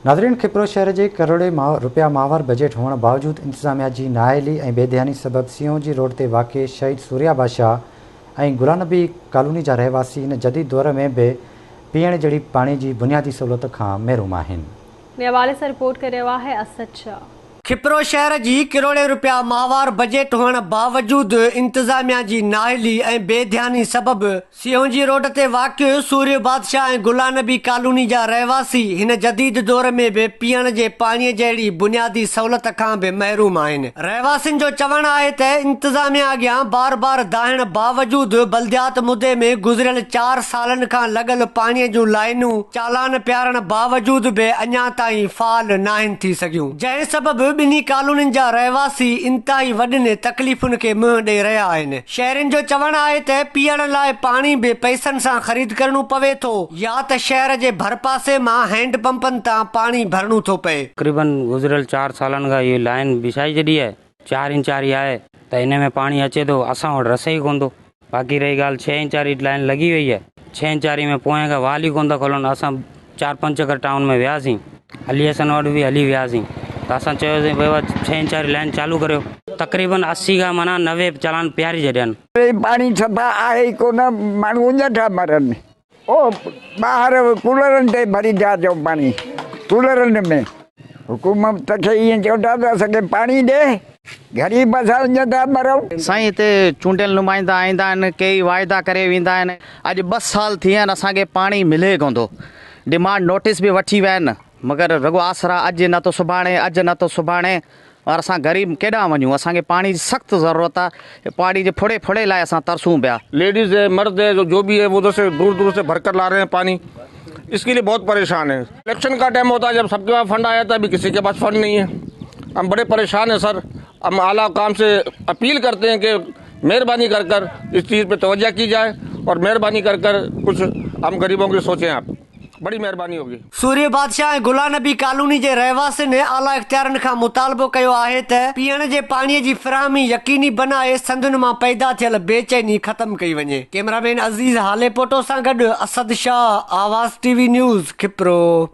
नाज़रीन, खिपरो शहर के करोड़े रुपया माहवार बजट होने बावजूद इंतजामिया की नाअहली और बेध्यानी सबब सियोंजी रोड ते वाक़े शहीद सूर्या बादशाह और गुलानबी कॉलोनी जा रहवासी इन जदीद दौर में भी पीअण जहिड़ी पानी की बुनियादी सहूलत का महरूम आहिनि। इन हवाले से रिपोर्ट कर रहा है असद शाह। खिपरो शहर की करोड़े रुपया माहवार बजट होने बावजूद इंतजामिया की नाअहली और बेध्यानी सबब सियोंजी रोड ते वाक़ सूर्य बादशाह और गुलानबी कॉलोनी जा रहवासी इन जदीद दौर में भी पीअण के पानी जहिड़ी बुनियादी सहूलत का भी महरूम आहिनि। रहवासिन जो चवण है त इंतजामिया अॻियां बार बार दाहिण बावजूद बल्दियात मुद्दे में गुज़रियल 4 सालन का लगल पानी जूं लाइनूं चालान प्यारण बावजूद भी अञा ताईं फाल नाहिन थी सघियूं, जंहिं सबब बिनी कॉलोनी जा रहवासी इंतहाई वॾनि तकलीफ़ुनि के मुंहुं ॾेई रहिया आहिनि। शहरिन जो चवण है त पीअण लाइ पानी भी पैसनि सां ख़रीद करणो पवे थो या त शहर जे भरपासे मां हैंड पंपनि तां पानी भरणो थो पए। तकरीबन गुज़रियल 4 सालन का ये लाइन बिछाई छॾी है, 4 इंच वारी है त इन में पानी अचे तो असां वटि रस ही कोन थो। बाक़ी रही ॻाल्हि 6 इंच वारी लाइन लगी हुई है, 6 इंच वारी में पोएं का वाल ही कोन था खोलनि। असां 4-5 चक्कर टाउन में वियासीं, हली असन वटि भी हली वियासीं त असां चयोसीं भई 6 इंच वारी लाइन चालू करियो। तकरीबन 80 का माना 90 चालान प्यारी छॾियनि। पानी सफ़ा आहे ई कोन, माण्हू उञ मरनि। ओ ॿाहिरि कूलरनि ते भरी था अचो पानी, कूलरनि में हुकूमत खे ईअं चओ था त असांखे पानी ॾे, ग़रीब असां उञ था मरूं। साईं हिते चूंडियल नुमाइंदा ईंदा आहिनि, कई वाइदा करे वेंदा आहिनि। अॼु 2 साल थी विया आहिनि असांखे पानी मिले कोन थो। डिमांड नोटिस भी वठी विया आहिनि, मगर रुगो आसरा अॼु न तो सुभाणे, अॼु न तो सुभाणे। और असां गरीब केॾां वञूं, असांखे पानी जी सख़्त ज़रूरत आहे। पानी जे फुड़े फुड़े लाइ असां तरसूं पिया। लेडीज़ है, मर्द है, जो भी है वो उधर से दूर दूर से भरकर ला रहे हैं पानी, इसके लिए बहुत परेशान है। इलेक्शन का टाइम होता है, जब सबके पास फंड आया था, अभी किसी के पास फंड नहीं है। हम बड़े परेशान हैं सर। हम आला काम से अपील करते हैं कि मेहरबानी कर कर इस चीज़ पे तवज्जो की जाए और मेहरबानी कर कर कुछ हम गरीबों की सोचें, आप बड़ी मेहरबानी होगी। सूर्य बादशाह गुलानबी कॉलोनी के रहवासी ने आला इख्तियारन का मुतालबो कयो आहे त पीअण जे पानी की फराहमी यकीनी बनाए संदुन मां पैदा थियल बेचैनी खत्म कई वञे। कैमरामैन अज़ीज हालेपोटो सां गॾु असद शाह, आवाज़ टीवी न्यूज़, खिपरो।